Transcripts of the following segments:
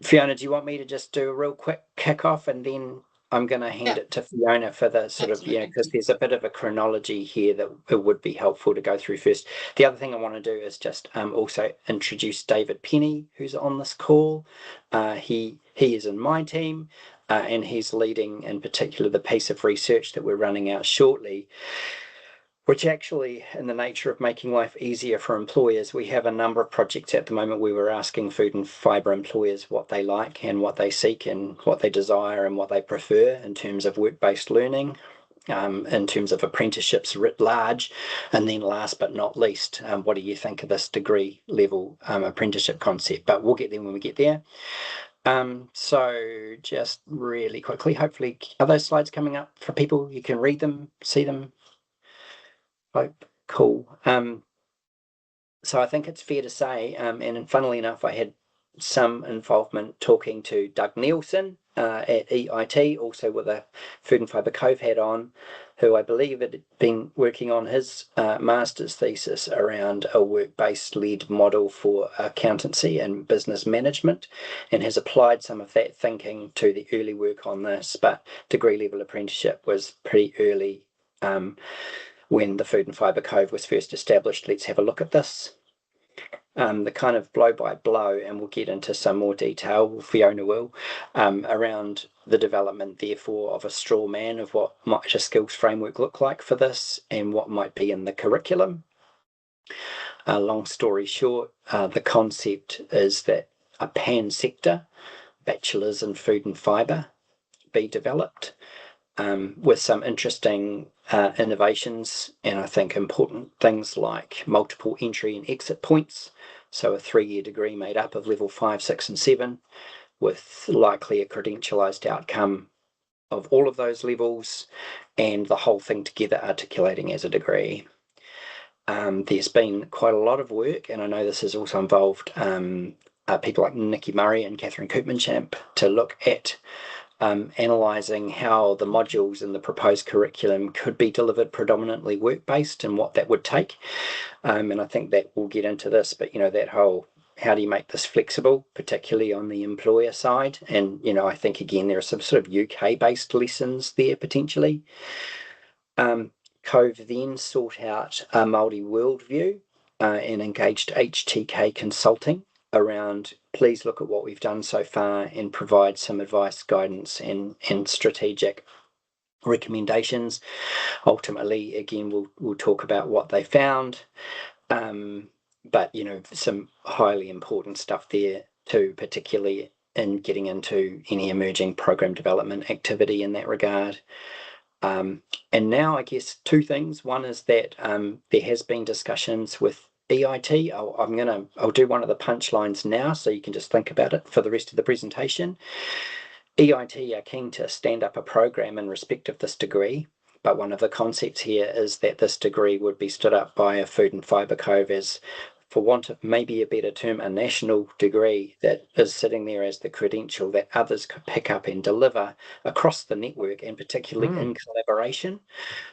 Fiona, do you want me to just do a real quick kick-off and then I'm going to hand it to Fiona for the sort of, because there's a bit of a chronology here that it would be helpful to go through first. The other thing I want to do is just also introduce David Penny, who's on this call. He is in my team, and he's leading in particular the piece of research that we're running out shortly, which actually, in the nature of making life easier for employers, we have a number of projects at the moment where we're asking food and fibre employers what they like and what they seek and what they desire and what they prefer in terms of work-based learning, in terms of apprenticeships writ large, and then last but not least, what do you think of this degree level apprenticeship concept? But we'll get there when we get there. So just really quickly, hopefully, are those slides coming up for people? You can read them, see them. Hope. Cool. So I think it's fair to say, and funnily enough, I had some involvement talking to Doug Nielsen at EIT, also with a Food and Fibre CoVE hat on, who I believe had been working on his master's thesis around a work-based led model for accountancy and business management, and has applied some of that thinking to the early work on this, but degree level apprenticeship was pretty early when the Food and Fibre CoVE was first established. Let's have a look at this. The kind of blow by blow, and we'll get into some more detail, Fiona will, around the development, therefore, of a straw man of what might a skills framework look like for this and what might be in the curriculum. Long story short, the concept is that a pan-sector bachelor's in food and fibre be developed, with some interesting innovations and I think important things like multiple entry and exit points. So a 3-year degree made up of level 5, 6, and 7, with likely a credentialised outcome of all of those levels, and the whole thing together articulating as a degree. There's been quite a lot of work, and I know this has also involved people like Nikki Murray and Catherine Koopmanchamp to look at analysing how the modules in the proposed curriculum could be delivered predominantly work-based and what that would take. And I think that we'll get into this, but, that whole, how do you make this flexible, particularly on the employer side? And, I think, again, there are some sort of UK-based lessons there, potentially. CoVE then sought out a Māori worldview and engaged HTK Consulting around, please look at what we've done so far and provide some advice, guidance, and strategic recommendations. Ultimately, again, we'll talk about what they found, but some highly important stuff there too, particularly in getting into any emerging program development activity in that regard. And now I guess two things. One is that there has been discussions with EIT. I'll do one of the punchlines now so you can just think about it for the rest of the presentation. EIT are keen to stand up a program in respect of this degree, but one of the concepts here is that this degree would be stood up by a Food and Fibre CoVE as, for want of maybe a better term, a national degree that is sitting there as the credential that others could pick up and deliver across the network, and particularly in collaboration,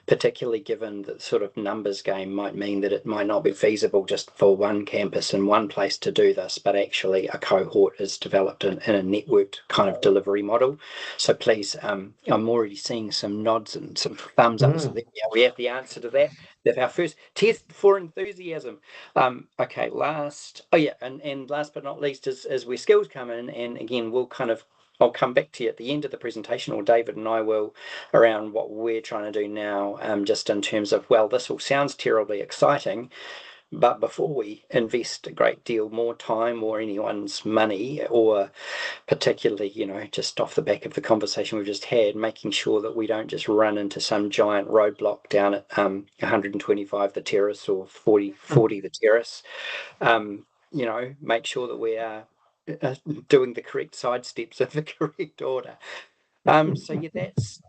particularly given that sort of numbers game might mean that it might not be feasible just for one campus in one place to do this, but actually a cohort is developed in a networked kind of delivery model. So please, I'm already seeing some nods and some thumbs up. So we have the answer to that. That's our first test for enthusiasm. Okay, last but not least is where skills come in, and again I'll come back to you at the end of the presentation, or David and I will, around what we're trying to do now, just in terms of, well, this all sounds terribly exciting, but before we invest a great deal more time or anyone's money, or particularly, just off the back of the conversation we've just had, making sure that we don't just run into some giant roadblock down at 125 the terrace or 40 the terrace, make sure that we are doing the correct side steps in the correct order. So yeah,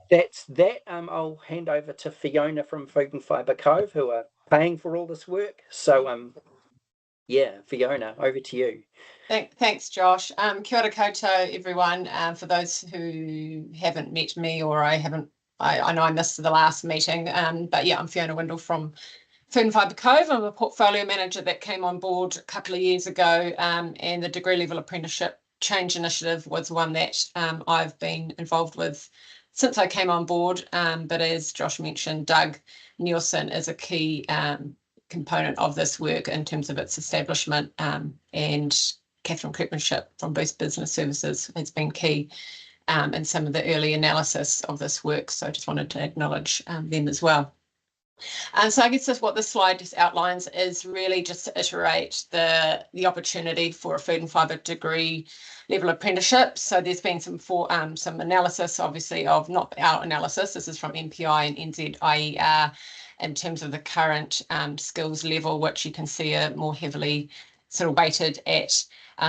that's that. I'll hand over to Fiona from Food and Fibre CoVE, who are paying for all this work. So Fiona, over to you. Thanks, Josh. Kia ora koutou, everyone. For those who haven't met me, or I know I missed the last meeting, but yeah, I'm Fiona Windle from Food and Fibre CoVE. I'm a portfolio manager that came on board a couple of years ago, and the degree level apprenticeship change initiative was one that I've been involved with since I came on board. But as Josh mentioned, Doug Nielsen is a key component of this work in terms of its establishment, and Catherine Kirkmanship from Boost Business Services has been key in some of the early analysis of this work. So I just wanted to acknowledge them as well. And so I guess what this slide just outlines is really just to iterate the opportunity for a food and fibre degree level apprenticeship. So there's been some analysis, obviously, of not our analysis. This is from MPI and NZIER in terms of the current skills level, which you can see are more heavily sort of weighted at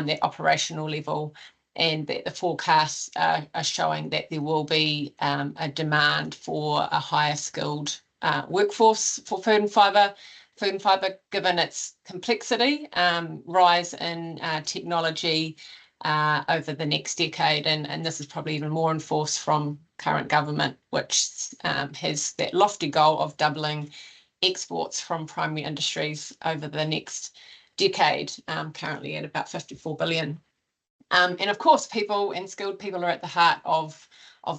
the operational level, and that the forecasts are showing that there will be a demand for a higher skilled workforce for food and fibre. Food and fibre, given its complexity, rise in technology over the next decade, and this is probably even more enforced from current government, which has that lofty goal of doubling exports from primary industries over the next decade, currently at about 54 billion. And of course, people and skilled people are at the heart of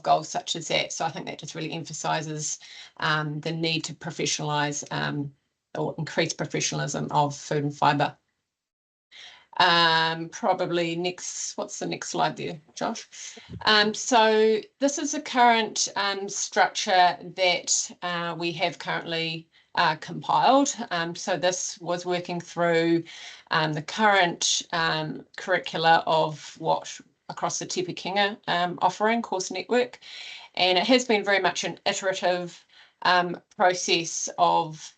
goals such as that. So I think that just really emphasises the need to professionalise or increase professionalism of food and fibre. Probably next, what's the next slide there, Josh? So this is the current structure that we have currently compiled. So this was working through the current curricula of what across the Te Kinga offering course network, and it has been very much an iterative process of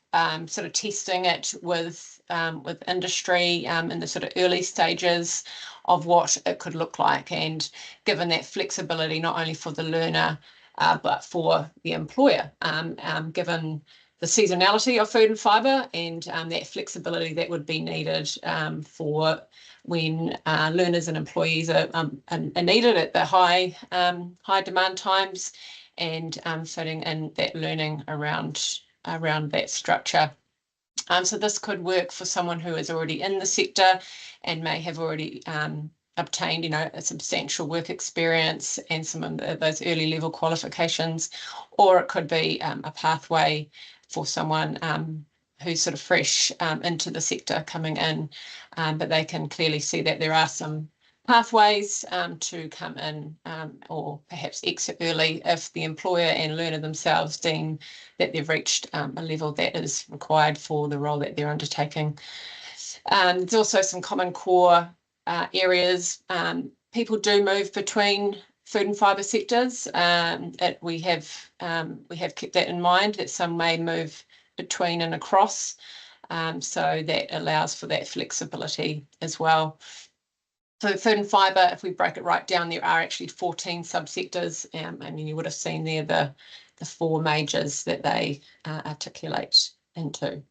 sort of testing it with industry in the sort of early stages of what it could look like, and given that flexibility not only for the learner but for the employer, given the seasonality of food and fibre and that flexibility that would be needed for when learners and employees are needed at the high demand times, and fitting in that learning around that structure. So this could work for someone who is already in the sector and may have already obtained, a substantial work experience and some of those early level qualifications, or it could be a pathway for someone who's sort of fresh into the sector coming in, but they can clearly see that there are some pathways to come in or perhaps exit early if the employer and learner themselves deem that they've reached a level that is required for the role that they're undertaking. There's also some common core areas. People do move between food and fibre sectors. We have kept that in mind, that some may move between and across, so that allows for that flexibility as well. So food and fibre, if we break it right down, there are actually 14 subsectors, and you would have seen there the four majors that they articulate into.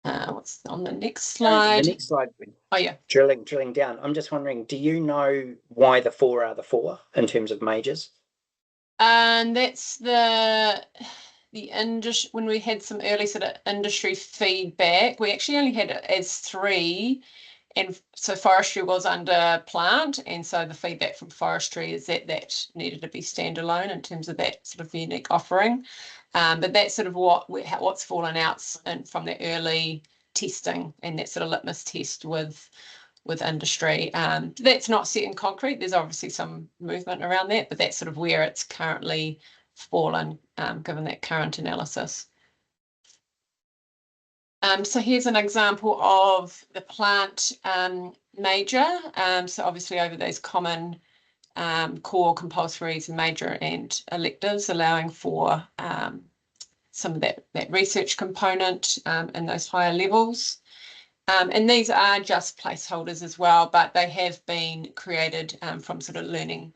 What's on the next slide? The next slide. Oh yeah. Drilling down. I'm just wondering, do you know why the four are the four in terms of majors? And that's the industry. When we had some early sort of industry feedback, we actually only had it as three. And so forestry was under plant, and so the feedback from forestry is that that needed to be standalone in terms of that sort of unique offering. But that's sort of what's fallen out from the early testing and that sort of litmus test with industry. That's not set in concrete. There's obviously some movement around that, but that's sort of where it's currently fallen, given that current analysis. So here's an example of the plant major. So obviously over those common core compulsories, major and electives, allowing for some of that research component in those higher levels. And these are just placeholders as well, but they have been created from sort of learning,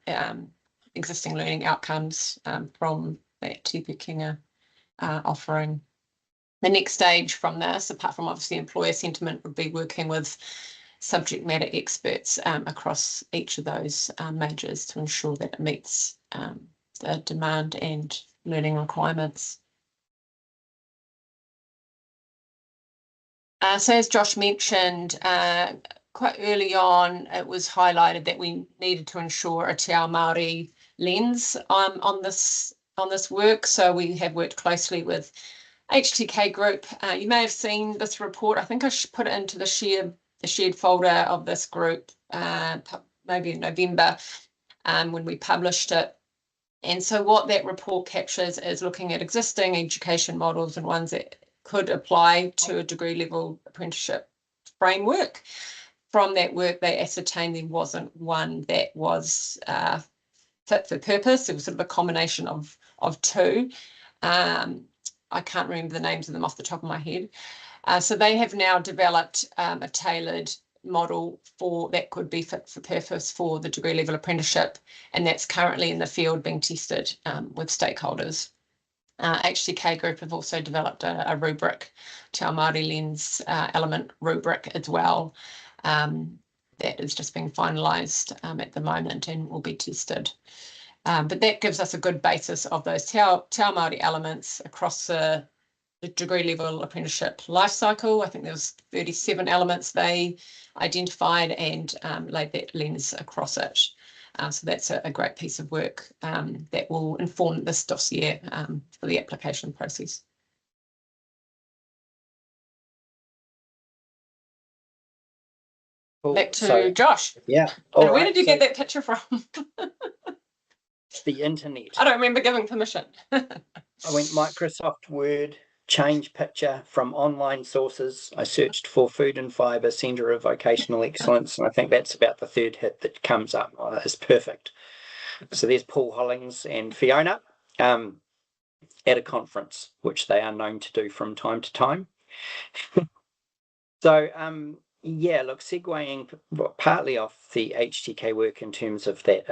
existing learning outcomes from that Te Kinga offering. The next stage from this, apart from obviously employer sentiment, would be working with subject matter experts across each of those majors to ensure that it meets the demand and learning requirements. So as Josh mentioned, quite early on, it was highlighted that we needed to ensure a Te Ao Māori lens on this work. So we have worked closely with HTK Group. You may have seen this report. I think I should put it into the shared folder of this group, maybe in November, when we published it. And so what that report captures is looking at existing education models and ones that could apply to a degree level apprenticeship framework. From that work, they ascertained there wasn't one that was fit for purpose. It was sort of a combination of two. I can't remember the names of them off the top of my head. So they have now developed a tailored model that could be fit for purpose for the degree level apprenticeship, and that's currently in the field being tested with stakeholders. HTK Group have also developed a rubric, Te Ao Māori Lens element rubric as well, that is just being finalised at the moment and will be tested. But that gives us a good basis of those Te Ao Māori elements across the degree level apprenticeship life cycle. I think there was 37 elements they identified and laid that lens across it. So that's a great piece of work that will inform this dossier for the application process. Cool. Back to Josh. Yeah. And where did you get that picture from? The internet. I don't remember giving permission. I went Microsoft Word, change picture from online sources. I searched for Food and Fibre Centre of Vocational Excellence, and I think that's about the third hit that comes up. Oh, that is perfect. So there's Paul Hollings and Fiona at a conference, which they are known to do from time to time. So yeah, look, segueing partly off the HTK work in terms of that,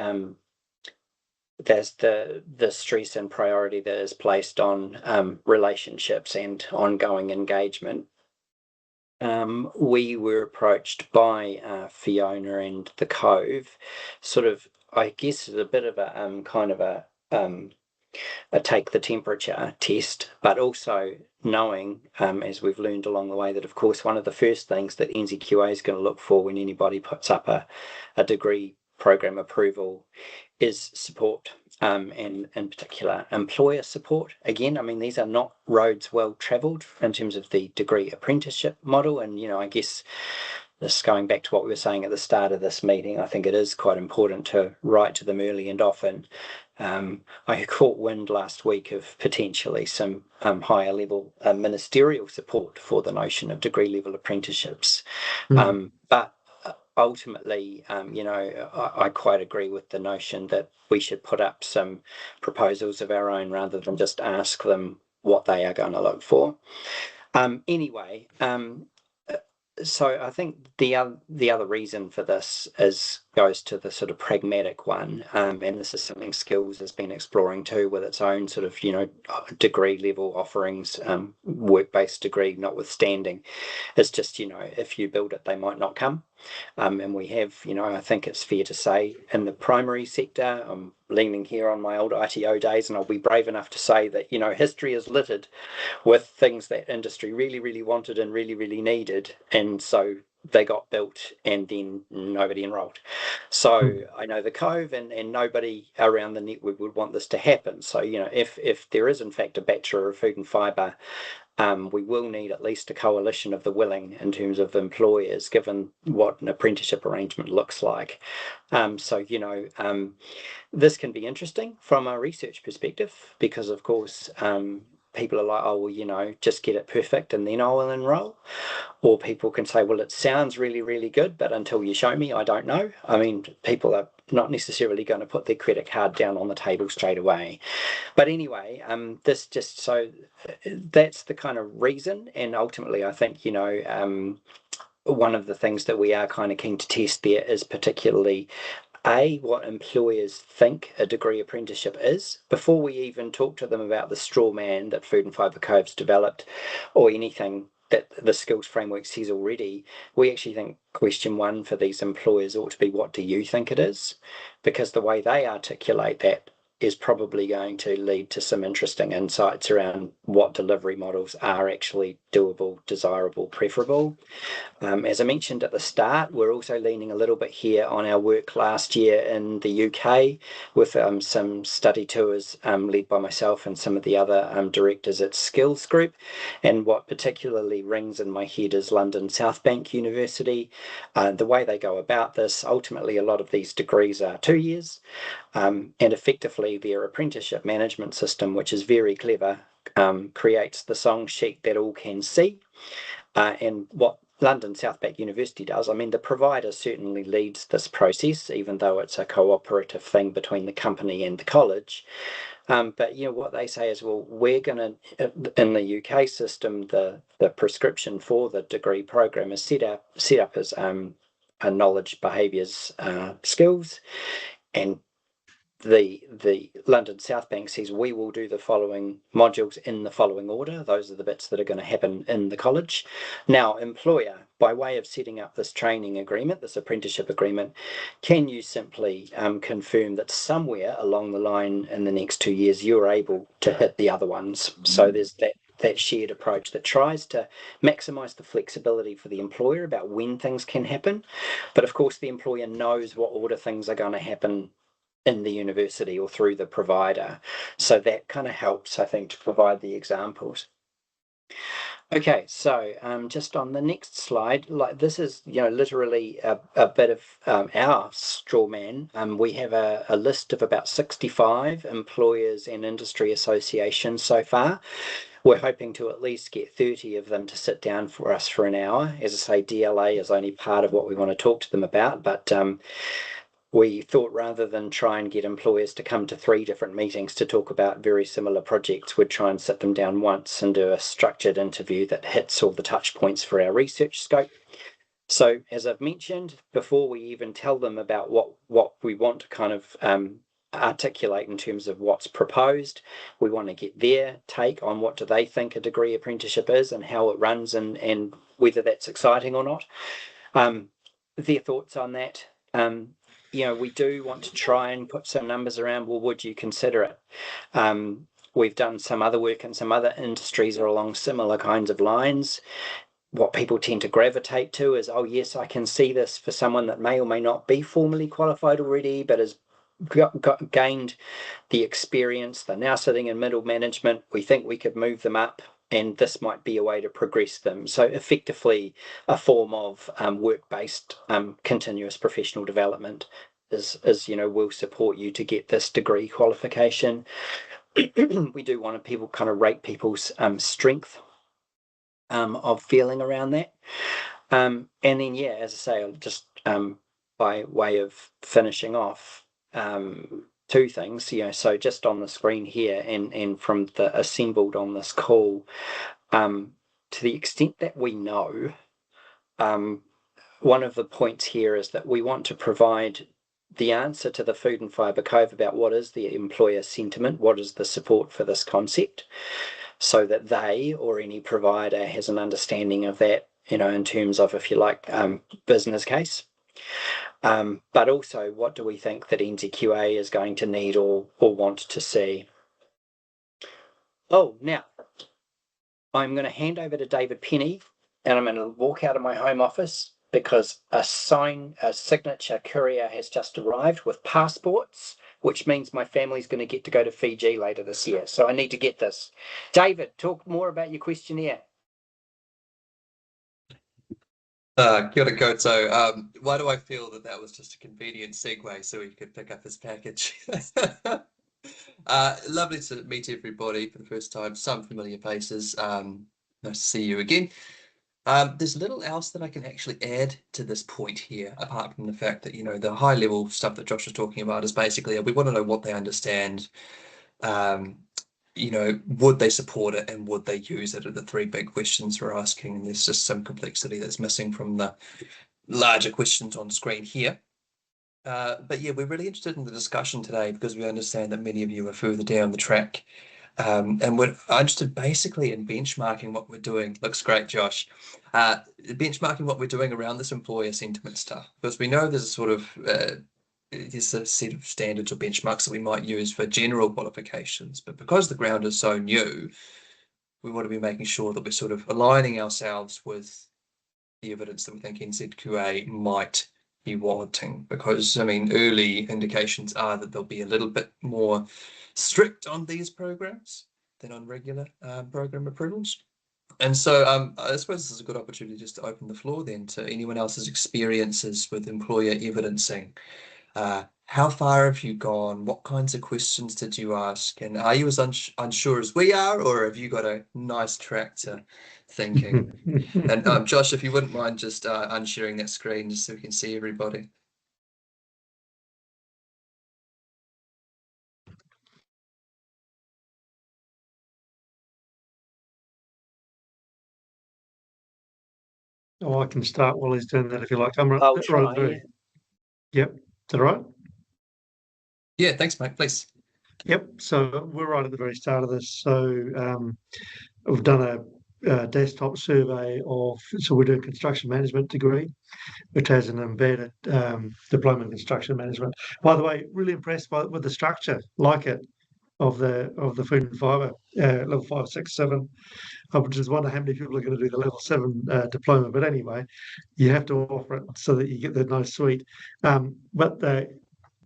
there's the stress and priority that is placed on relationships and ongoing engagement. We were approached by Fiona and the CoVE, sort of, I guess, a bit of a kind of a take the temperature test, but also knowing, as we've learned along the way, that of course one of the first things that NZQA is going to look for when anybody puts up a degree program approval is support, and in particular employer support. Again, I mean, these are not roads well travelled in terms of the degree apprenticeship model, and I guess this, going back to what we were saying at the start of this meeting, I think it is quite important to write to them early and often. I caught wind last week of potentially some higher level ministerial support for the notion of degree level apprenticeships. But ultimately, I quite agree with the notion that we should put up some proposals of our own rather than just ask them what they are going to look for. Anyway, so I think the other reason for this goes to the sort of pragmatic one, and this is something Skills has been exploring too, with its own sort of degree level offerings, work-based degree notwithstanding. It's just if you build it, they might not come, and we have I think it's fair to say in the primary sector, I'm leaning here on my old ITO days, and I'll be brave enough to say that history is littered with things that industry really, really wanted and really, really needed, and so they got built and then nobody enrolled. So I know the CoVE and nobody around the network would want this to happen. So if there is in fact a Bachelor of Food and Fibre, we will need at least a coalition of the willing in terms of employers, given what an apprenticeship arrangement looks like. This can be interesting from a research perspective, because of course people are like, oh, well, just get it perfect and then I will enroll. Or people can say, well, it sounds really, really good, but until you show me, I don't know. I mean, people are not necessarily going to put their credit card down on the table straight away. But anyway, that's the kind of reason. And ultimately, I think, one of the things that we are kind of keen to test there is particularly what employers think a degree apprenticeship is, before we even talk to them about the straw man that Food and Fibre CoVE's developed or anything that the skills framework says already. We actually think question one for these employers ought to be, what do you think it is? Because the way they articulate that is probably going to lead to some interesting insights around what delivery models are actually doable, desirable, preferable. As I mentioned at the start, we're also leaning a little bit here on our work last year in the UK with some study tours led by myself and some of the other directors at Skills Group. And what particularly rings in my head is London South Bank University. The way they go about this, ultimately a lot of these degrees are 2 years, and effectively their apprenticeship management system, which is very clever, creates the song sheet that all can see. And what London South Bank University does, I mean, the provider certainly leads this process, even though it's a cooperative thing between the company and the college. But what they say is, well, we're going to, in the UK system, the prescription for the degree program is set up as a knowledge, behaviours, skills, and the London South Bank says we will do the following modules in the following order. Those are the bits that are going to happen in the college. Now, employer, by way of setting up this training agreement, this apprenticeship agreement, can you simply confirm that somewhere along the line in the next 2 years you're able to hit the other ones? So there's that shared approach that tries to maximize the flexibility for the employer about when things can happen. But of course, the employer knows what order things are going to happen in the university or through the provider. So that kind of helps, I think, to provide the examples. Okay, so just on the next slide, like this is, literally a bit of our straw man. We have a list of about 65 employers and industry associations so far. We're hoping to at least get 30 of them to sit down for us for an hour. As I say, DLA is only part of what we want to talk to them about, but we thought rather than try and get employers to come to 3 different meetings to talk about very similar projects, we'd try and sit them down once and do a structured interview that hits all the touch points for our research scope. So as I've mentioned, before we even tell them about what we want to kind of articulate in terms of what's proposed, we want to get their take on what do they think a degree apprenticeship is and how it runs and whether that's exciting or not. Their thoughts on that. We do want to try and put some numbers around, well, would you consider it? We've done some other work in some other industries along similar kinds of lines. What people tend to gravitate to is, oh, yes, I can see this for someone that may or may not be formally qualified already, but has gained the experience. They're now sitting in middle management. We think we could move them up, and this might be a way to progress them. So effectively a form of work-based continuous professional development is we'll support you to get this degree qualification. We do want people kind of rate people's strength of feeling around that. And then, as I say, I'll just by way of finishing off, 2 things, so just on the screen here and from the assembled on this call, to the extent that we know, one of the points here is that we want to provide the answer to the Food and Fibre CoVE about what is the employer sentiment, what is the support for this concept, so that they or any provider has an understanding of that, in terms of, if you like, business case. But also, what do we think that NZQA is going to need or want to see? Oh, now, I'm going to hand over to David Penny, and I'm going to walk out of my home office because a signature courier has just arrived with passports, which means my family's going to get to go to Fiji later this year. So I need to get this. David, talk more about your questionnaire. Kia ora koutou. Why do I feel that was just a convenient segue so he could pick up his package? Lovely to meet everybody for the first time. Some familiar faces. Nice to see you again. There's little else that I can actually add to this point here, apart from the fact that, the high level stuff that Josh was talking about is basically we want to know what they understand. Would they support it and would they use it are the 3 big questions we're asking, and there's just some complexity that's missing from the larger questions on screen here. But yeah, we're really interested in the discussion today because we understand that many of you are further down the track. And we're interested basically in benchmarking what we're doing. Looks great, Josh. Benchmarking what we're doing around this employer sentiment stuff, because we know there's a sort of there's a set of standards or benchmarks that we might use for general qualifications, but because the ground is so new, we want to be making sure that we're sort of aligning ourselves with the evidence that we think NZQA might be warranting, because I mean, early indications are that they'll be a little bit more strict on these programs than on regular program approvals. And so I suppose this is a good opportunity just to open the floor then to anyone else's experiences with employer evidencing. How far have you gone? What kinds of questions did you ask? And are you as unsure as we are, or have you got a nice track to thinking? And Josh, if you wouldn't mind just unsharing that screen just so we can see everybody. Oh, I can start while he's doing that if you like. I'm I'll right try, at the very. yeah. Yep. Is that right? Yeah, thanks, mate. Please. Yep. So we're right at the very start of this. So we've done a desktop survey of. So we're doing construction management degree, which has an embedded diploma in construction management. By the way, really impressed with the structure, like it, of the food and fibre level 5, 6, 7. I would just wonder how many people are going to do the level 7 diploma. But anyway, you have to offer it so that you get the nice suite. But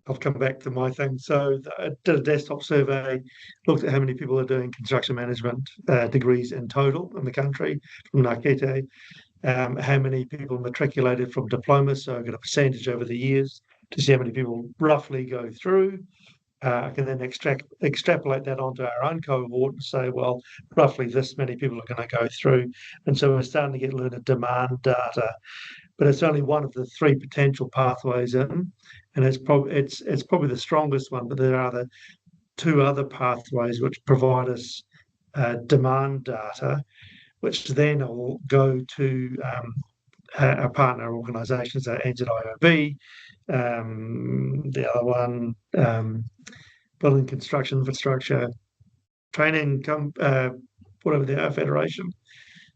I'll come back to my thing. So I did a desktop survey, looked at how many people are doing construction management degrees in total in the country from Ngākete, how many people matriculated from diplomas. So I got a percentage over the years to see how many people roughly go through. I can then extrapolate that onto our own cohort and say, well, roughly this many people are going to go through. And so we're starting to get learner demand data, but it's only one of the 3 potential pathways in, and it's probably the strongest one. But there are the 2 other pathways which provide us demand data, which then will go to our partner organisations, our NZIOB, the other one, building construction infrastructure training, whatever the federation,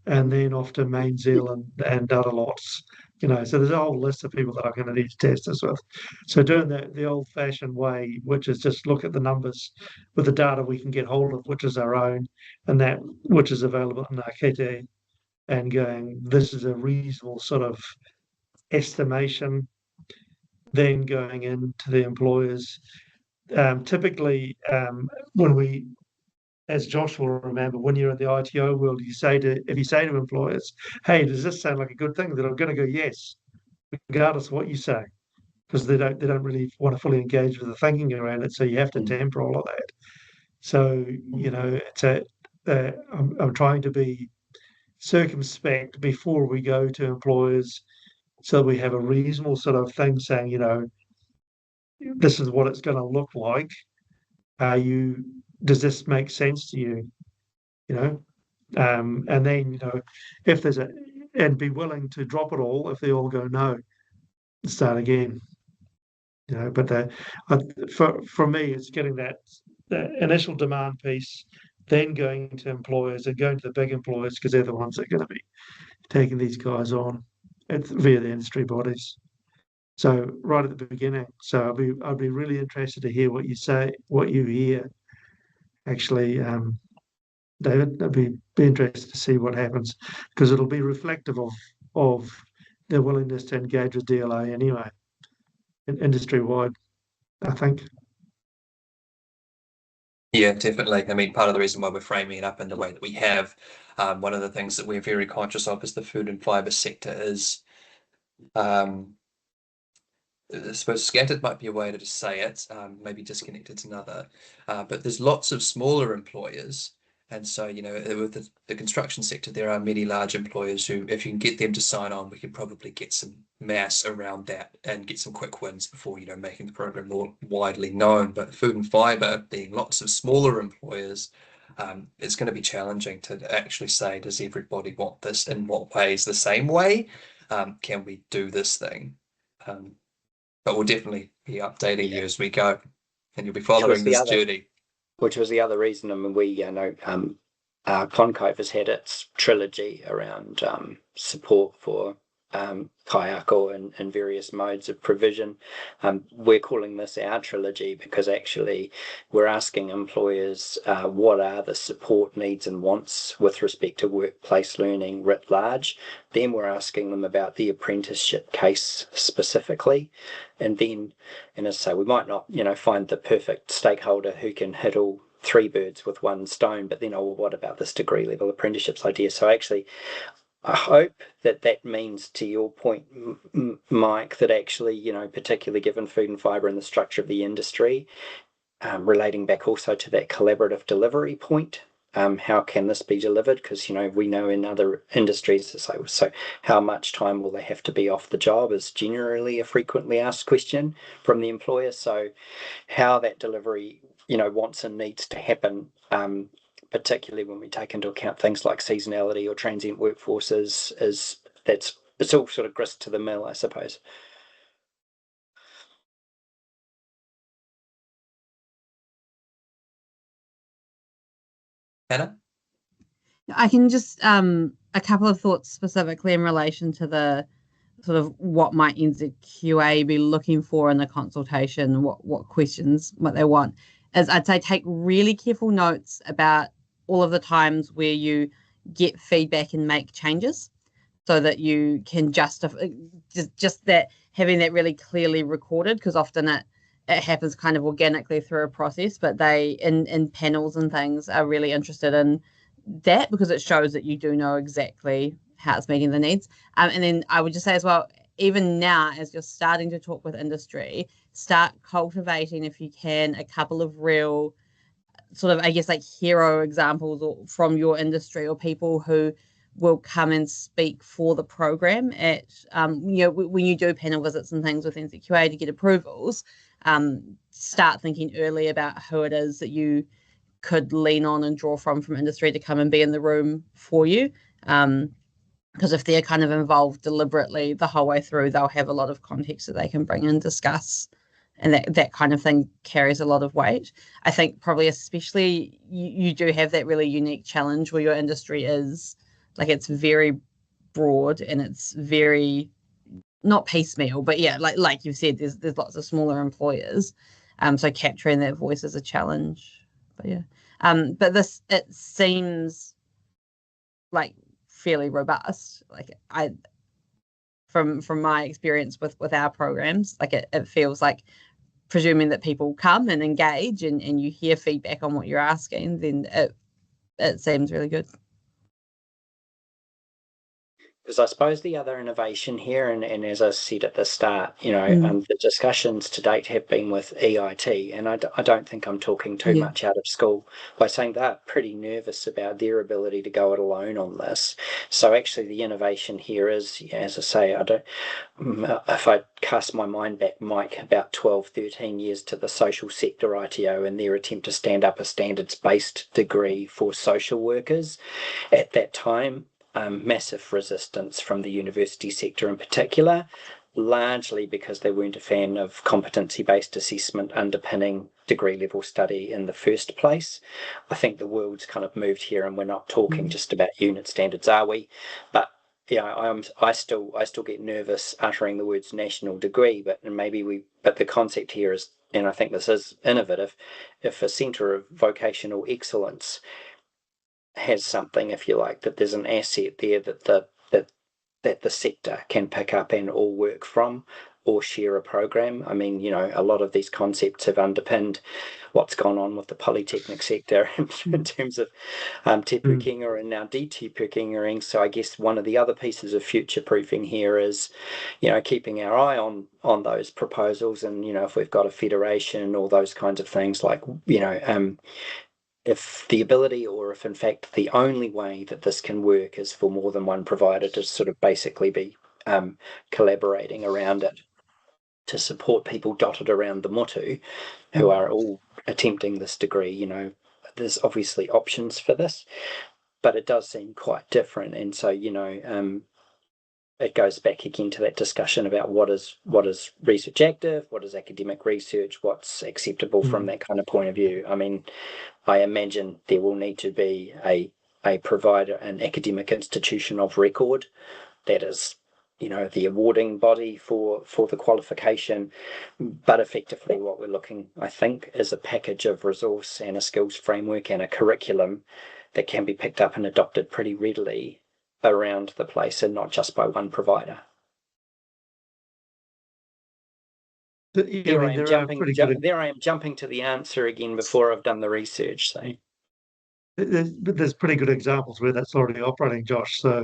and then off to Main Zealand and other lots. So there's a whole list of people that are going to need to test us with. So doing the old-fashioned way, which is just look at the numbers with the data we can get hold of, which is our own, and that which is available in Ngākete, and going, this is a reasonable sort of estimation, then going into the employers. Typically, when we, as Josh will remember, when you're in the ITO world, if you say to employers, hey, does this sound like a good thing? They're going to go yes, regardless of what you say, because they don't really want to fully engage with the thinking around it. So you have to temper all of that. So I'm trying to be circumspect before we go to employers, so we have a reasonable sort of thing saying, this is what it's going to look like. Does this make sense to you? And then, if there's and be willing to drop it all if they all go no, and start again. But for me, it's getting that initial demand piece, then going to employers and going to the big employers, because they're the ones that are going to be taking these guys on via the industry bodies. So right at the beginning. So I'd be really interested to hear what you say, what you hear. Actually, David, I'd be interested to see what happens, because it'll be reflective of their willingness to engage with DLA anyway, industry wide, I think. Yeah, definitely. I mean, part of the reason why we're framing it up in the way that we have, one of the things that we're very conscious of is the food and fibre sector is, I suppose scattered might be a way to just say it, maybe disconnected is another, but there's lots of smaller employers. And so, with the construction sector, there are many large employers who, if you can get them to sign on, we can probably get some mass around that and get some quick wins before, making the program more widely known. But food and fibre being lots of smaller employers, it's going to be challenging to actually say, does everybody want this in what ways? The same way? Can we do this thing? But we'll definitely be updating you as we go, and you'll be following this journey. Which was the other reason. I mean, CoVE has had its trilogy around support for kayako and various modes of provision. We're calling this our trilogy because actually we're asking employers what are the support needs and wants with respect to workplace learning writ large. Then we're asking them about the apprenticeship case specifically. And then, and as I say, we might not, find the perfect stakeholder who can hit all three birds with one stone, but then, what about this degree level apprenticeships idea? So actually, I hope that means, to your point, Mike, that actually, particularly given food and fibre and the structure of the industry, relating back also to that collaborative delivery point, how can this be delivered? Because, we know in other industries, so how much time will they have to be off the job is generally a frequently asked question from the employer. So how that delivery, wants and needs to happen, particularly when we take into account things like seasonality or transient workforces, it's all sort of grist to the mill, I suppose. Hannah? I can just a couple of thoughts specifically in relation to the sort of what might NZQA be looking for in the consultation, what questions, what they want, is I'd say take really careful notes about all of the times where you get feedback and make changes so that you can justify just that, having that really clearly recorded, because often it happens kind of organically through a process, but they in panels and things are really interested in that because it shows that you do know exactly how it's meeting the needs. And then I would just say as well, even now, as you're starting to talk with industry, start cultivating, if you can, a couple of real sort of, I guess, like hero examples or from your industry or people who will come and speak for the program at, when you do panel visits and things with NZQA to get approvals, start thinking early about who it is that you could lean on and draw from industry to come and be in the room for you. Because if they're kind of involved deliberately the whole way through, they'll have a lot of context that they can bring and discuss. And that kind of thing carries a lot of weight. I think probably especially you do have that really unique challenge where your industry is like, it's very broad and it's very not piecemeal, but yeah, like you've said, there's lots of smaller employers. So capturing that voice is a challenge. But yeah. But this, it seems like fairly robust. Like from my experience with our programs, like it feels like, presuming that people come and engage and you hear feedback on what you're asking, then it seems really good. Because I suppose the other innovation here, and as I said at the start, the discussions to date have been with EIT, and I don't think I'm talking too much out of school by saying they're pretty nervous about their ability to go it alone on this. So actually the innovation here is, as I say, if I cast my mind back, Mike, about 12, 13 years to the social sector ITO and their attempt to stand up a standards-based degree for social workers, at that time, massive resistance from the university sector in particular, largely because they weren't a fan of competency-based assessment underpinning degree level study in the first place. I think the world's kind of moved here and we're not talking just about unit standards, are we? But I still get nervous uttering the words national degree, but the concept here is, and I think this is innovative, if a centre of vocational excellence has something, if you like, that there's an asset there that the sector can pick up and all work from or share a program. I mean, a lot of these concepts have underpinned what's gone on with the polytechnic sector in terms of te pukenga and now de-te pukengering. So I guess one of the other pieces of future proofing here is, keeping our eye on those proposals, and if we've got a federation or those kinds of things, like if the ability, or if in fact the only way that this can work is for more than one provider to sort of basically be collaborating around it to support people dotted around the motu who are all attempting this degree, there's obviously options for this, but it does seem quite different. And so, it goes back again to that discussion about what is research active, what is academic research, what's acceptable from that kind of point of view. I mean, I imagine there will need to be a provider, an academic institution of record that is the awarding body for the qualification, but effectively what we're looking, I think, is a package of resource and a skills framework and a curriculum that can be picked up and adopted pretty readily around the place and not just by one provider. There I am jumping to the answer again before I've done the research. So. But there's pretty good examples where that's already operating, Josh. So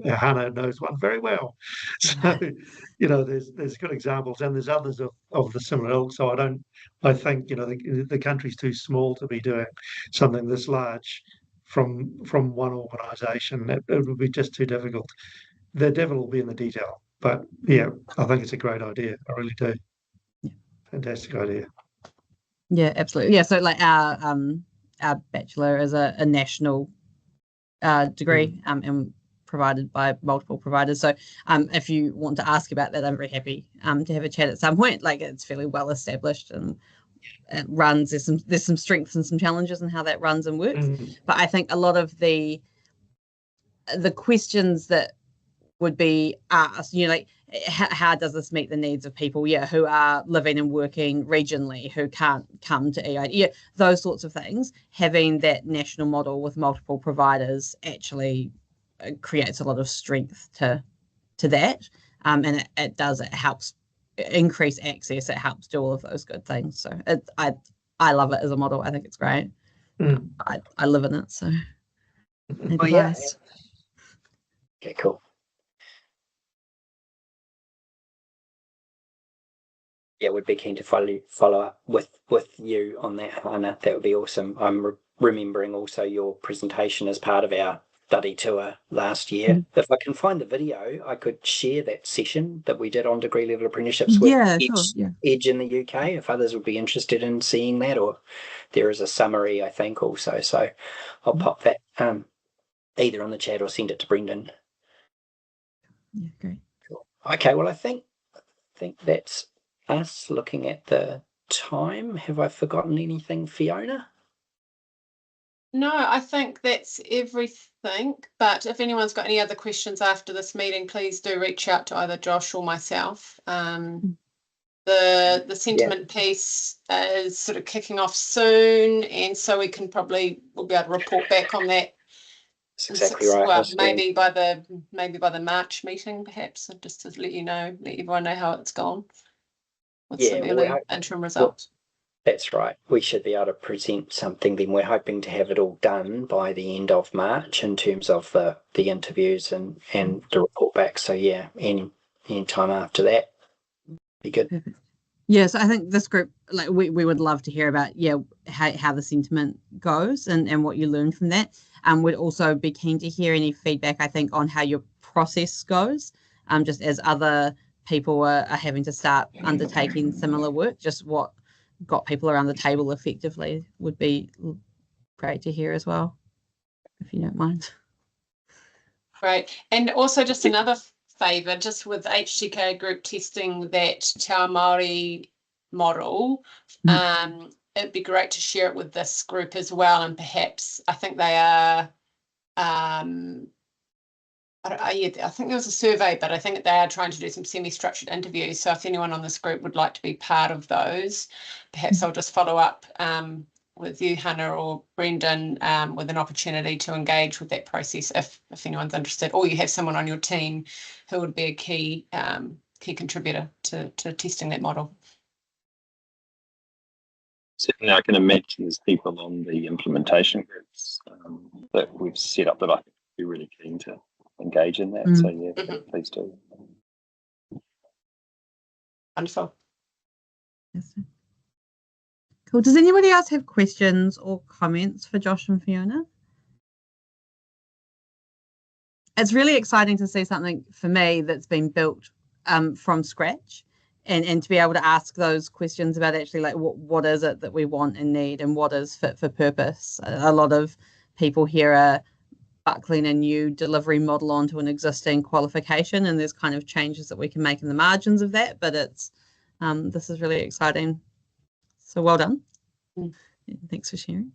Hannah knows one very well. So there's good examples, and there's others of the similar ilk. So I think the country's too small to be doing something this large from one organisation. It would be just too difficult. The devil will be in the detail. But yeah, I think it's a great idea. I really do. Yeah. Fantastic idea. Yeah, absolutely. Yeah, so like our bachelor is a national degree and provided by multiple providers. So if you want to ask about that, I'm very happy to have a chat at some point. Like, it's fairly well established and it runs. There's some strengths and some challenges in how that runs and works. But I think a lot of the questions that would be asked, like, how does this meet the needs of people, who are living and working regionally, who can't come to EID, those sorts of things. Having that national model with multiple providers actually creates a lot of strength to that, and it helps increase access. It helps do all of those good things. So I love it as a model. I think it's great. I live in it, so. Okay, cool. Yeah, we'd be keen to follow up with you on that, Hannah. That would be awesome. I'm remembering also your presentation as part of our study tour last year. If I can find the video, I could share that session that we did on degree level apprenticeships with Edge in the UK, if others would be interested in seeing that, or there is a summary, I think, also. So I'll pop that either on the chat or send it to Brendan. Yeah, great. Cool. Okay, well, I think that's us looking at the time. Have I forgotten anything, Fiona? No, I think that's everything. But if anyone's got any other questions after this meeting, please do reach out to either Josh or myself. The sentiment piece is sort of kicking off soon, and so we'll be able to report back on that. That's exactly right. Well, maybe by the March meeting, perhaps, just to let everyone know how it's gone. With some early interim results. That's right. We should be able to present something. Then we're hoping to have it all done by the end of March in terms of the interviews and the report back. So yeah, any time after that, be good. Perfect. Yeah, so I think this group, like, we would love to hear about how the sentiment goes and what you learned from that. We'd also be keen to hear any feedback, I think, on how your process goes. Just as other people are having to start undertaking similar work, just what got people around the table effectively would be great to hear as well, if you don't mind. Great. And also just another favour, just with HTK group testing that Te Ao Māori model, it'd be great to share it with this group as well, and perhaps I think they are I think there was a survey, but I think they are trying to do some semi-structured interviews. So if anyone on this group would like to be part of those, perhaps I'll just follow up with you, Hannah, or Brendan, with an opportunity to engage with that process if anyone's interested, or you have someone on your team who would be a key contributor to testing that model. Certainly, I can imagine there's people on the implementation groups that we've set up that I think would be really keen to engage in that. So yeah, please do. Wonderful. Yes. Cool. Does anybody else have questions or comments for Josh and Fiona? It's really exciting to see something for me that's been built from scratch, and to be able to ask those questions about actually, like, what is it that we want and need, and what is fit for purpose. A lot of people here are buckling a new delivery model onto an existing qualification, and there's kind of changes that we can make in the margins of that, but it's this is really exciting. So well done. Thanks for sharing.